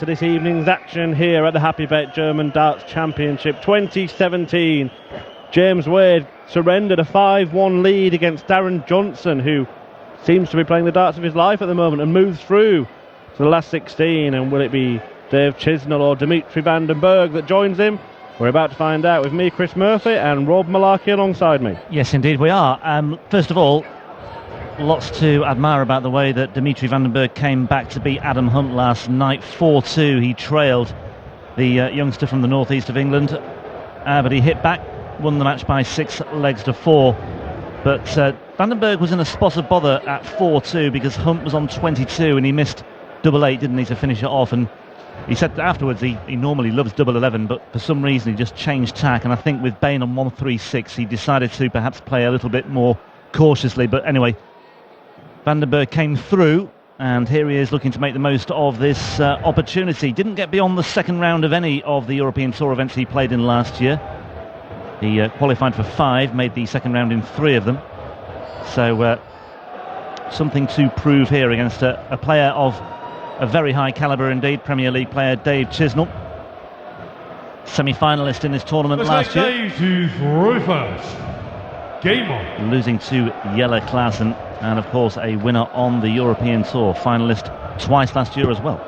To this evening's action here at the HappyBet German Darts Championship 2017. James Wade surrendered a 5-1 lead against Darren Johnson, who seems to be playing the darts of his life at the moment, and moves through to the last 16. And will it be Dave Chisnall or Dimitri van den Bergh that joins him? We're about to find out with me, Chris Murphy, and Rob Malarkey alongside me. Yes, indeed we are. First of all, lots to admire about the way that Dimitri van den Bergh came back to beat Adam Hunt last night. 4-2, he trailed the youngster from the northeast of England, but he hit back, won the match by 6 legs to 4. But van den Bergh was in a spot of bother at 4-2 because Hunt was on 22 and he missed double 8, didn't he, to finish it off. And he said that afterwards he normally loves double 11, but for some reason he just changed tack. And I think with Bain on 136, he decided to perhaps play a little bit more cautiously. But anyway, van den Bergh came through, and here he is looking to make the most of this opportunity. Didn't get beyond the second round of any of the European Tour events he played in last year. He qualified for 5, made the second round in 3 of them. So something to prove here against a player of a very high calibre indeed, Premier League player Dave Chisnall. Semi-finalist in this tournament last year. Game on. Losing to Jelle Klaassen, and of course a winner on the European Tour, finalist twice last year as well.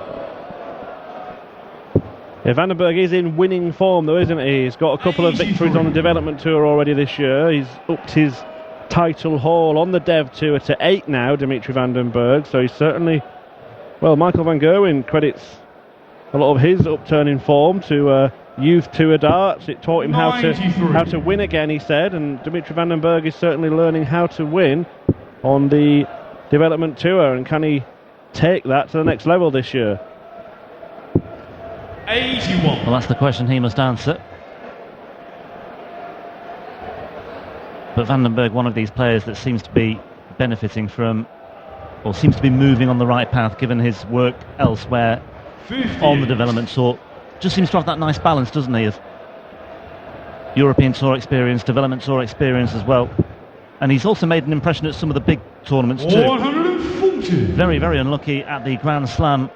Yeah, van den Bergh is in winning form though, isn't he? He's got a couple of victories on the development tour already this year. He's upped his title haul on the Dev Tour to 8 now, Dimitri van den Bergh, so he's certainly, well, Michael van Gerwen credits a lot of his upturn in form to Youth Tour darts. It taught him how to win again, he said, and Dimitri van den Bergh is certainly learning how to win on the development tour. And can he take that to the next level this year? 81. Well, that's the question he must answer. But van den Bergh, one of these players that seems to be benefiting from, or seems to be moving on the right path given his work elsewhere 58. on the development tour. Just seems to have that nice balance, doesn't he, of European Tour experience, development tour experience as well. And he's also made an impression at some of the big tournaments too. 140. Very, very unlucky at the Grand Slam,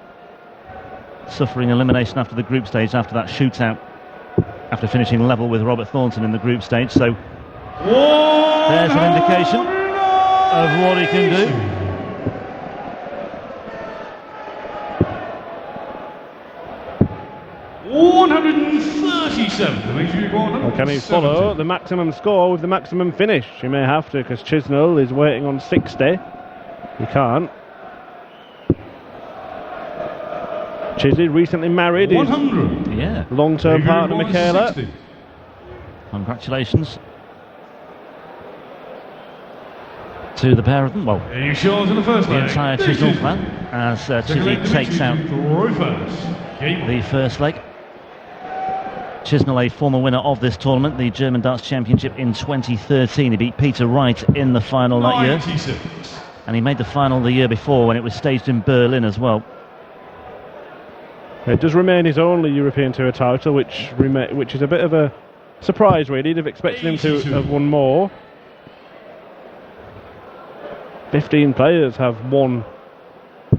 suffering elimination after the group stage, after that shootout, after finishing level with Robert Thornton in the group stage. So there's an indication of what he can do. Well, can he follow the maximum score with the maximum finish? He may have to, because Chisnall is waiting on 60. He can't. Chizzy recently married his long-term partner Michaela. Congratulations to the pair of them. Well, the entire Chisnall clan, as Chizzy takes out the first leg. Chisnall, a former winner of this tournament, the German Darts Championship in 2013. He beat Peter Wright in the final that year. And he made the final the year before when it was staged in Berlin as well. It does remain his only European Tour title, which is a bit of a surprise, really. You'd have expected him to have won more. 15 players have won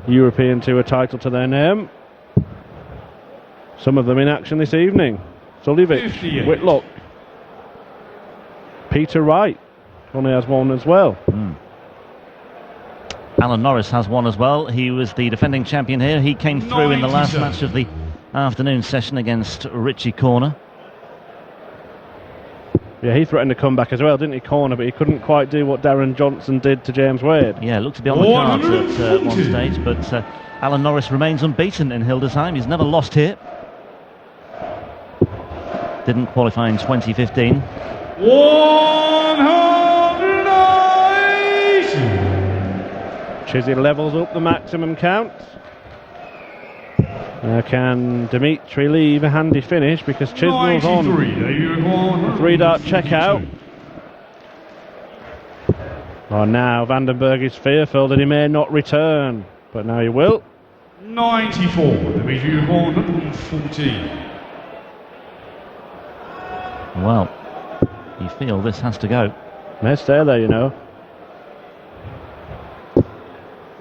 European Tour title to their name. Some of them in action this evening. Suljevic, Whitlock, Peter Wright only has one as well. Alan Norris has one as well. He was the defending champion here. He came through in the last match of the afternoon session against Richie Corner. Yeah, he threatened to come back as well, didn't he, Corner, but he couldn't quite do what Darren Johnson did to James Wade. Yeah, looked to be on the cards at one stage, but Alan Norris remains unbeaten in Hildesheim. He's never lost here. Didn't qualify in 2015. 180. Chizzy levels up the maximum count. Can Dimitri leave a handy finish, because Chisnall's on 3-dart checkout. Oh, now van den Bergh is fearful that he may not return, but now he will. 94, Dimitri 114. Well, you feel this has to go. May stay there, you know.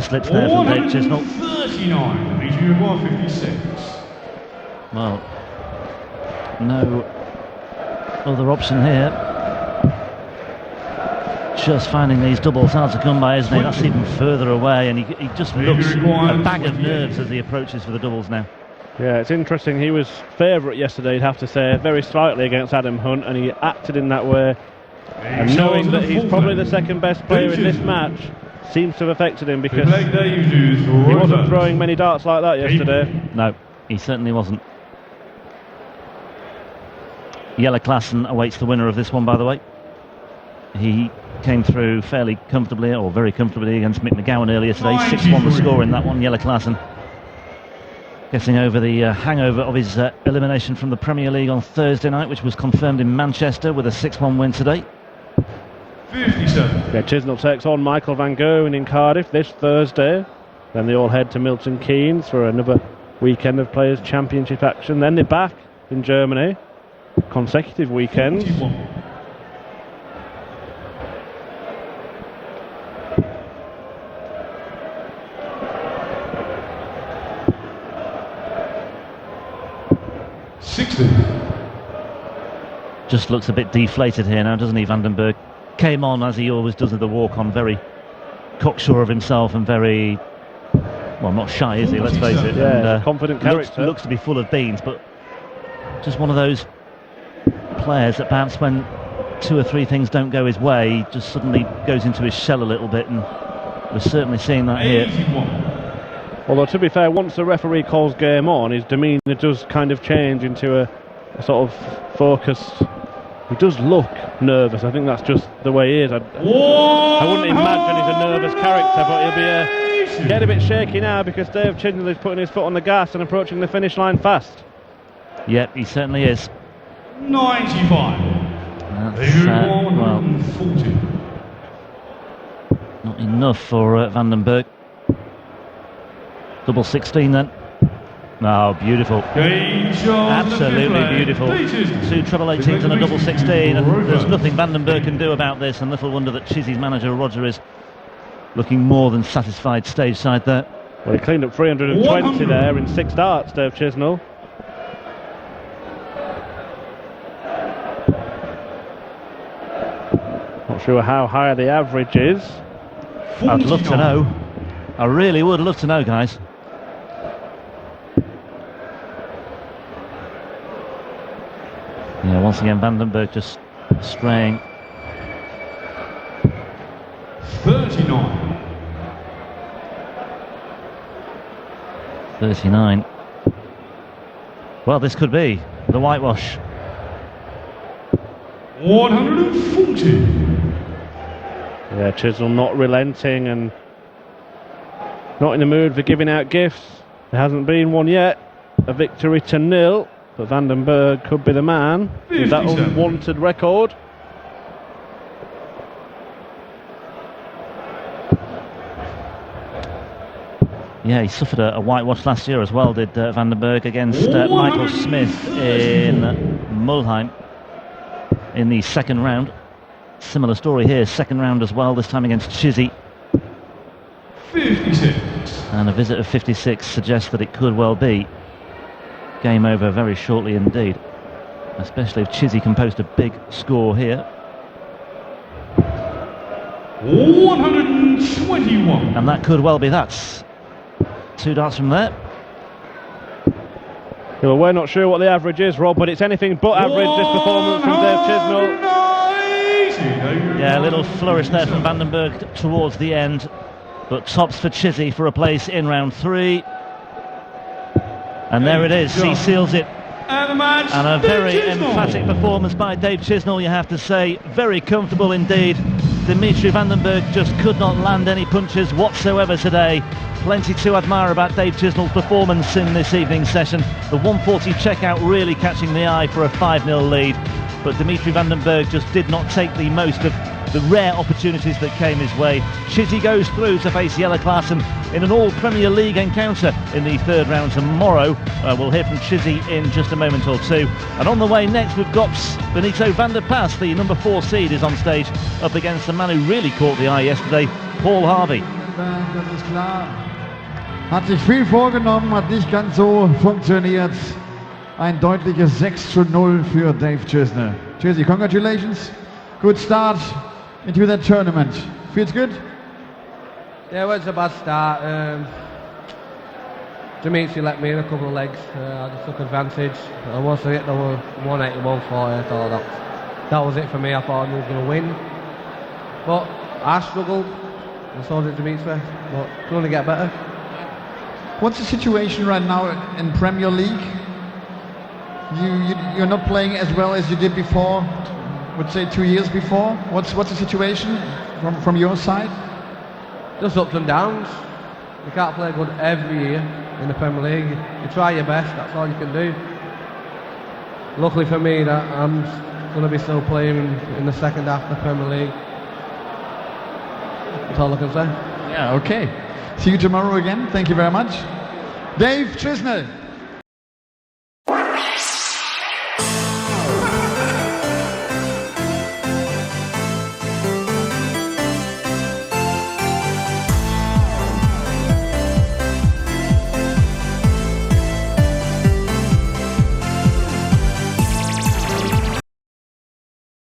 clear slips there from Dave Chisnall. 139, Dimitri requires 56. Well, no other option here. Just finding these doubles hard to come by, isn't he? That's even further away, and he just looks a bag of nerves as he approaches for the doubles now. Yeah, it's interesting. He was favourite yesterday, you'd have to say, very slightly against Adam Hunt, and he acted in that way. And knowing that he's probably the second best player in this match seems to have affected him, because he wasn't throwing many darts like that yesterday. No, he certainly wasn't. Jelle Klaassen awaits the winner of this one, by the way. He came through fairly comfortably, or very comfortably, against Mick McGowan earlier today. 6-1 the score in that one. Jelle Klaassen getting over the hangover of his elimination from the Premier League on Thursday night, which was confirmed in Manchester with a 6-1 win today. 57. Yeah, Chisnall takes on Michael van Gerwen in Cardiff this Thursday. Then they all head to Milton Keynes for another weekend of Players' Championship action. Then they're back in Germany, consecutive weekends. 41. Just looks a bit deflated here now, doesn't he, Vandenberg? Came on, as he always does at the walk-on, very cocksure of himself and very, well, not shy, is he? Let's face it. Yeah, and, confident character. Looks to be full of beans, but just one of those players that perhaps when two or three things don't go his way, he just suddenly goes into his shell a little bit, and we're certainly seeing that here. 81. Although, to be fair, once the referee calls game on, his demeanour does kind of change into a sort of focused. He does look nervous. I think that's just the way he is. I wouldn't imagine he's a nervous character, but he'll be getting a bit shaky now, because Dave Chisnall is putting his foot on the gas and approaching the finish line fast. Yep, he certainly is. 95. Well, not enough for Vandenberg. Double 16 then. Oh, beautiful. Absolutely beautiful. Two treble 18s and a double 16, and there's nothing Vandenberg can do about this, and little wonder that Chizzy's manager Roger is looking more than satisfied stage side there. Well, he cleaned up 320 there in 6 darts, Dave Chisnall. Not sure how high the average is. 49. I'd love to know. I really would love to know, guys. Yeah, once again, Vandenberg just straying. 39. 39. Well, this could be the whitewash. 140. Yeah, Chisnall not relenting and not in the mood for giving out gifts. There hasn't been one yet. A victory to 0. But Vandenberg could be the man with that unwanted record. Yeah, he suffered a whitewash last year as well, did Vandenberg, against Michael Smith in Mulheim in the second round. Similar story here, second round as well, this time against Chizzy. 56. And a visit of 56 suggests that it could well be game over very shortly indeed, especially if Chizzy can post a big score here. 121. And that could well be that. 2 darts from there. Well, we're not sure what the average is, Rob, but it's anything but average, this performance from Dave Chisnall. Yeah, a little flourish there from Vandenberg towards the end, but tops for Chizzy for a place in round 3. And there it is, he seals it. And a very emphatic performance by Dave Chisnall, you have to say. Very comfortable indeed. Dimitri Vandenberg just could not land any punches whatsoever today. Plenty to admire about Dave Chisnall's performance in this evening's session. The 140 checkout really catching the eye for a 5-0 lead. But Dimitri Vandenberg just did not take the most of the rare opportunities that came his way. Chizzy goes through to face Jelle Klaassen in an all-Premier League encounter in the 3rd round tomorrow. We'll hear from Chizzy in just a moment or two. And on the way next, we've got Benito van der Pas, the number 4 seed, is on stage up against the man who really caught the eye yesterday, Paul Harvey. Bergh, das ist klar. Hat sich viel vorgenommen, hat nicht ganz so funktioniert. Ein deutliches 6:0 für Dave Chisnall. Chizzy, congratulations. Good start into that tournament. Feels good? Yeah, well, it's a bad start. Dimitri let me in a couple of legs. I just took advantage. And once I hit the 180, 140, I thought that was it for me. I thought I was going to win. But I struggled, and so did Dimitri. But it's going to get better. What's the situation right now in Premier League? You're not playing as well as you did before, would say 2 years before. What's the situation from your side? Just ups and downs. You can't play good every year in the Premier League. You try your best, that's all you can do. Luckily for me that I'm going to be still playing in the second half of the Premier League. That's all I can say. Yeah, okay. See you tomorrow again. Thank you very much. Dave Chisnall.